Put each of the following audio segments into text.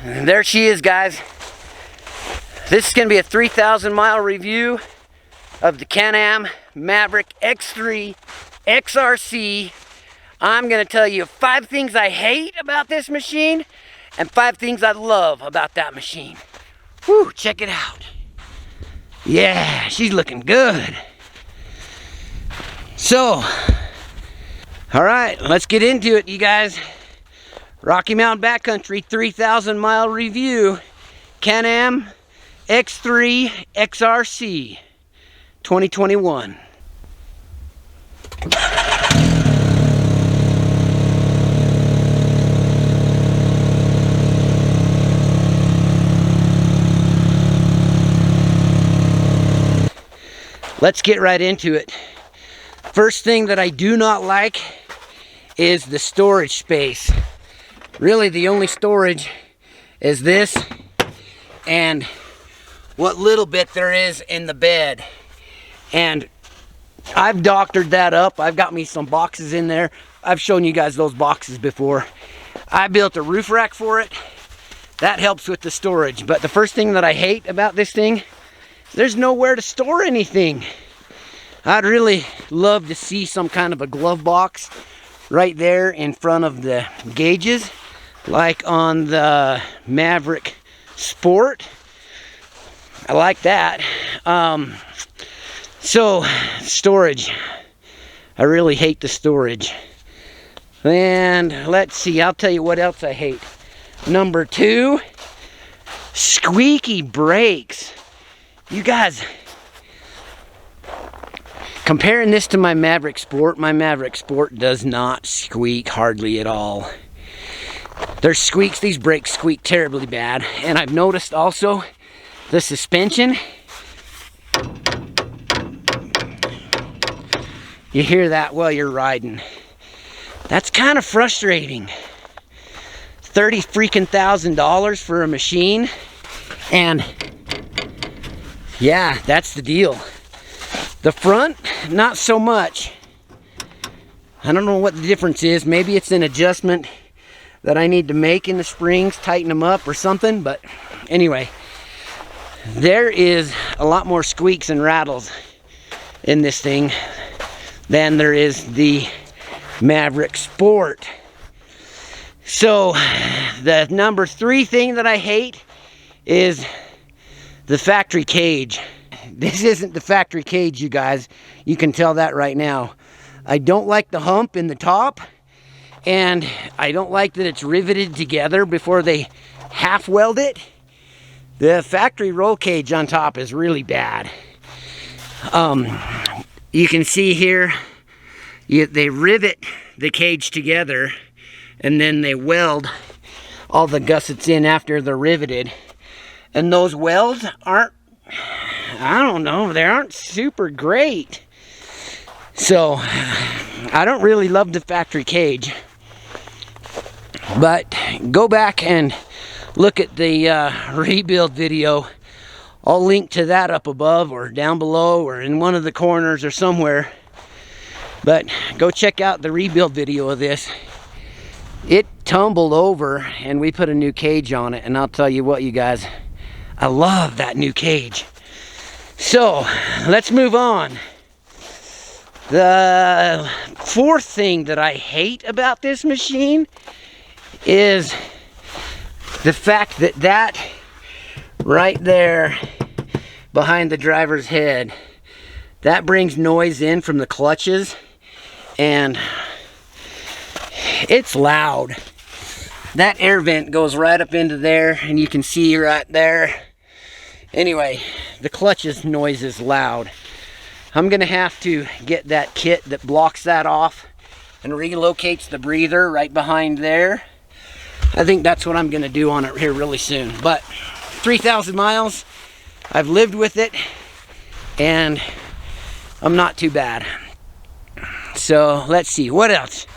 And there she is, guys. This is going to be a 3,000 mile review of the Can-AM Maverick X3 XRC. I'm going to tell you 5 things I hate about this machine and 5 things I love about that machine. Whew, check it out. Yeah, she's looking good. So, all right, let's get into it, you guys. Rocky Mountain Backcountry 3,000 mile review. Can-AM X3 XRC 2021. Let's get right into it. First thing that I do not like is the storage space. Really, the only storage is this and what little bit there is in the bed. And I've doctored that up. I've got me some boxes in there. I've shown you guys those boxes before. I built a roof rack for it. That helps with the storage. But the first thing that I hate about this thing, there's nowhere to store anything. I'd really love to see some kind of a glove box right there in front of the gauges, like on the Maverick Sport. I like that. So, storage. I really hate the storage. And let's see, I'll tell you what else I hate. Number 2, squeaky brakes. You guys, comparing this to my Maverick Sport does not squeak hardly at all. There's squeaks, these brakes squeak terribly bad. And I've noticed also the suspension. You hear that while you're riding. That's kind of frustrating. $30,000 for a machine. And yeah, that's the deal. The front, not so much. I don't know what the difference is. Maybe it's an adjustment that I need to make in the springs, tighten them up or something. But anyway, there is a lot more squeaks and rattles in this thing than there is the Maverick Sport. So the number 3 thing that I hate is the factory cage. This isn't the factory cage, you guys. You can tell that right now. I don't like the hump in the top, and I don't like that it's riveted together before they half weld it. The factory roll cage on top is really bad. You can see here, they rivet the cage together and then they weld all the gussets in after they're riveted. And those welds aren't, I don't know, they aren't super great. So, I don't really love the factory cage. But go back and look at the rebuild video. I'll link to that up above or down below or in one of the corners or somewhere. But go check out the rebuild video of this. It tumbled over and we put a new cage on it, and I'll tell you what, you guys, I love that new cage. So let's move on. The 4th thing that I hate about this machine is the fact that that right there behind the driver's head, that brings noise in from the clutches, and it's loud. That air vent goes right up into there, and you can see right there. Anyway, the clutches noise is loud. I'm gonna have to get that kit that blocks that off and relocates the breather right behind there. I think that's what I'm gonna do on it here really soon. But 3,000 miles, I've lived with it, and I'm not too bad. So let's see, what else?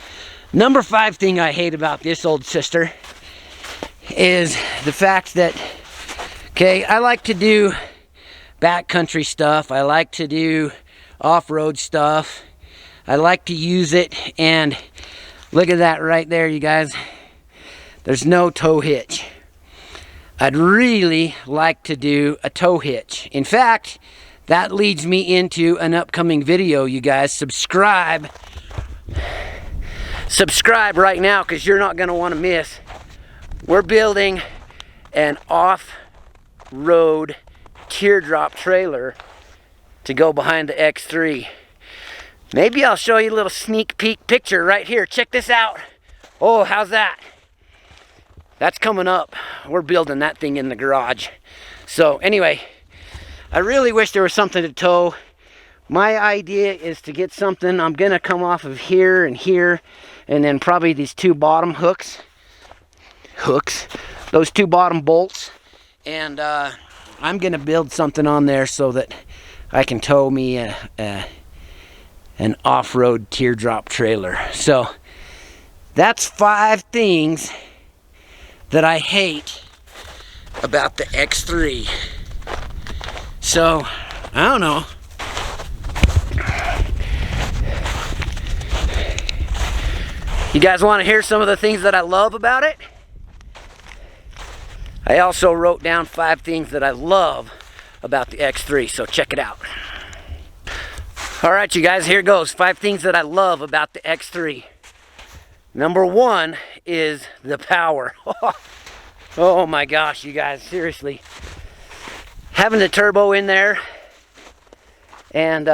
Number 5 thing I hate about this old sister is the fact that, okay, I like to do backcountry stuff. I like to do off-road stuff. I like to use it, and look at that right there, you guys. There's no tow hitch. I'd really like to do a tow hitch. In fact, that leads me into an upcoming video, you guys. Subscribe right now, because you're not going to want to miss. We're building an off-road teardrop trailer to go behind the X3. Maybe I'll show you a little sneak peek picture right here. Check this out. Oh, how's that? That's coming up. We're building that thing in the garage. So anyway, I really wish there was something to tow. My idea is to get something. I'm gonna come off of here and here, and then probably these two bottom hooks, those two bottom bolts, and I'm gonna build something on there so that I can tow me an off-road teardrop trailer. So that's 5 things that I hate about the X3. So, I don't know. You guys want to hear some of the things that I love about it? I also wrote down 5 things that I love about the X3, so check it out. Alright, you guys, here goes. 5 things that I love about the X3. Number 1 is the power. Oh my gosh, you guys, seriously. Having the turbo in there, and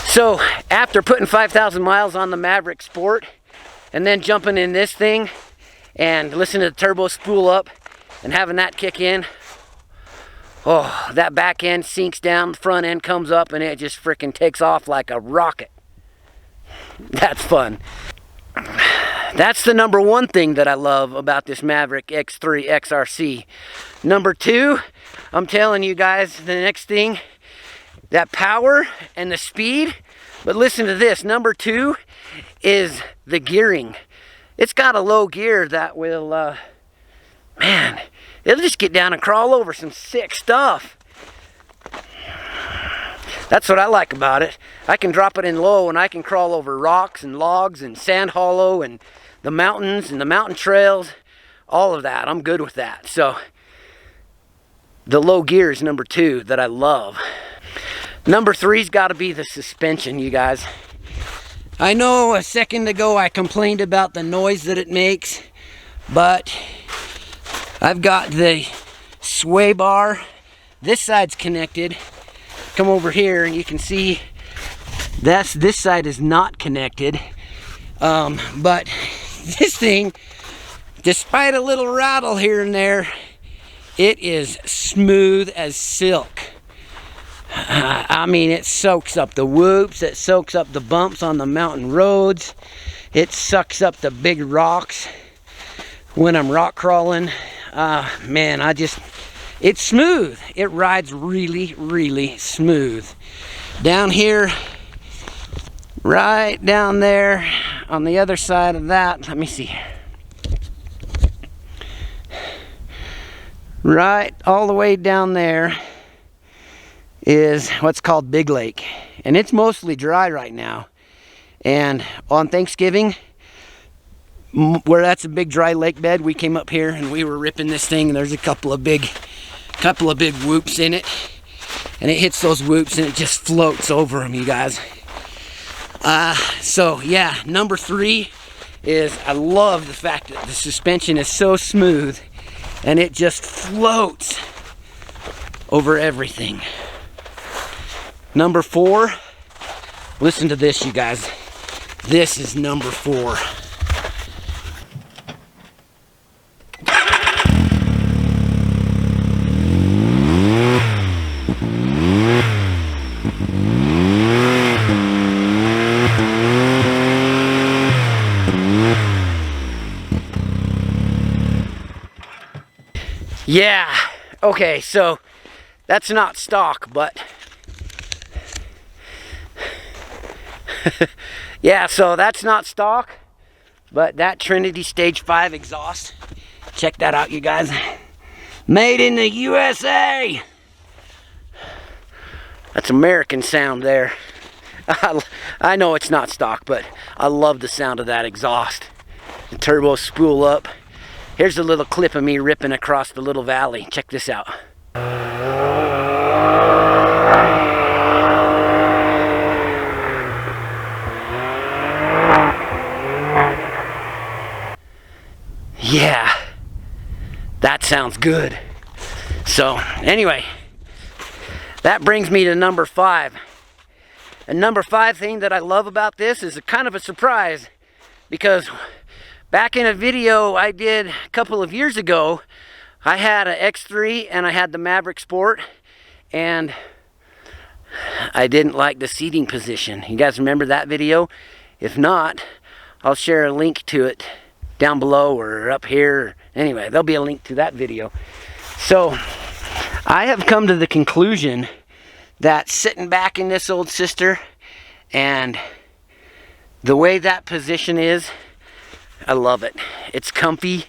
so after putting 5,000 miles on the Maverick Sport and then jumping in this thing and listening to the turbo spool up and having that kick in, oh, that back end sinks down, the front end comes up, and it just freaking takes off like a rocket. That's fun. That's the number 1 thing that I love about this Maverick X3 XRC. Number 2, I'm telling you guys, the next thing, that power and the speed. But listen to this. Number 2 is the gearing. It's got a low gear that will, man, it'll just get down and crawl over some sick stuff. That's what I like about it. I can drop it in low and I can crawl over rocks and logs and sand hollow and the mountains and the mountain trails, all of that. I'm good with that. So the low gear is number 2 that I love. Number 3's got to be the suspension, you guys. I know a second ago I complained about the noise that it makes, but I've got the sway bar. This side's connected. Come over here and you can see this side is not connected. But this thing, despite a little rattle here and there, it is smooth as silk. I mean, it soaks up the whoops, it soaks up the bumps on the mountain roads, it sucks up the big rocks when I'm rock crawling. Man, it's smooth. It rides really, really smooth. Down here, right down there, on the other side of that, let me see. Right all the way down there is what's called Big Lake. And it's mostly dry right now. And on Thanksgiving, where that's a big dry lake bed, we came up here and we were ripping this thing, and there's a couple of big whoops in it, and it hits those whoops and it just floats over them, you guys. So yeah, number 3 is I love the fact that the suspension is so smooth and it just floats over everything. Number 4, listen to this, you guys. This is number 4. Yeah, okay, so that's not stock, but yeah, so that's not stock, but that Trinity Stage 5 exhaust, check that out, you guys. Made in the USA. That's American sound there. I know it's not stock, but I love the sound of that exhaust. The turbo spool up, Here's a little clip of me ripping across the little valley. Check this out. Yeah, that sounds good. So anyway, that brings me to number 5. And number 5 thing that I love about this is a kind of a surprise, because back in a video I did a couple of years ago, I had an X3 and I had the Maverick Sport, and I didn't like the seating position. You guys remember that video? If not, I'll share a link to it down below or up here. Anyway, there'll be a link to that video. So I have come to the conclusion that sitting back in this old sister and the way that position is, I love it. It's comfy.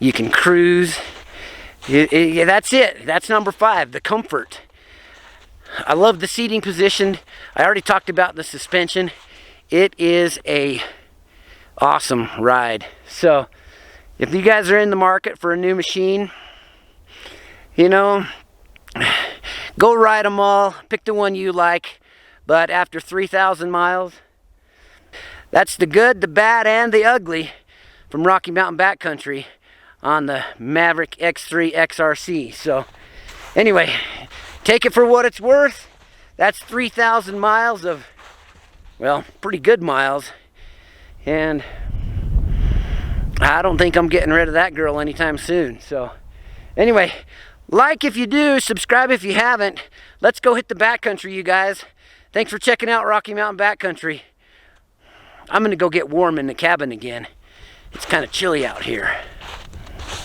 You can cruise. That's it. That's number 5, the comfort. I love the seating position. I already talked about the suspension. It is a awesome ride. So if you guys are in the market for a new machine, you know, go ride them all, pick the one you like, but after 3,000 miles, that's the good, the bad, and the ugly from Rocky Mountain Backcountry on the Maverick X3 XRC. So anyway, take it for what it's worth. That's 3,000 miles of, well, pretty good miles. And I don't think I'm getting rid of that girl anytime soon. So anyway, like if you do, subscribe if you haven't. Let's go hit the backcountry, you guys. Thanks for checking out Rocky Mountain Backcountry. I'm gonna go get warm in the cabin again. It's kind of chilly out here.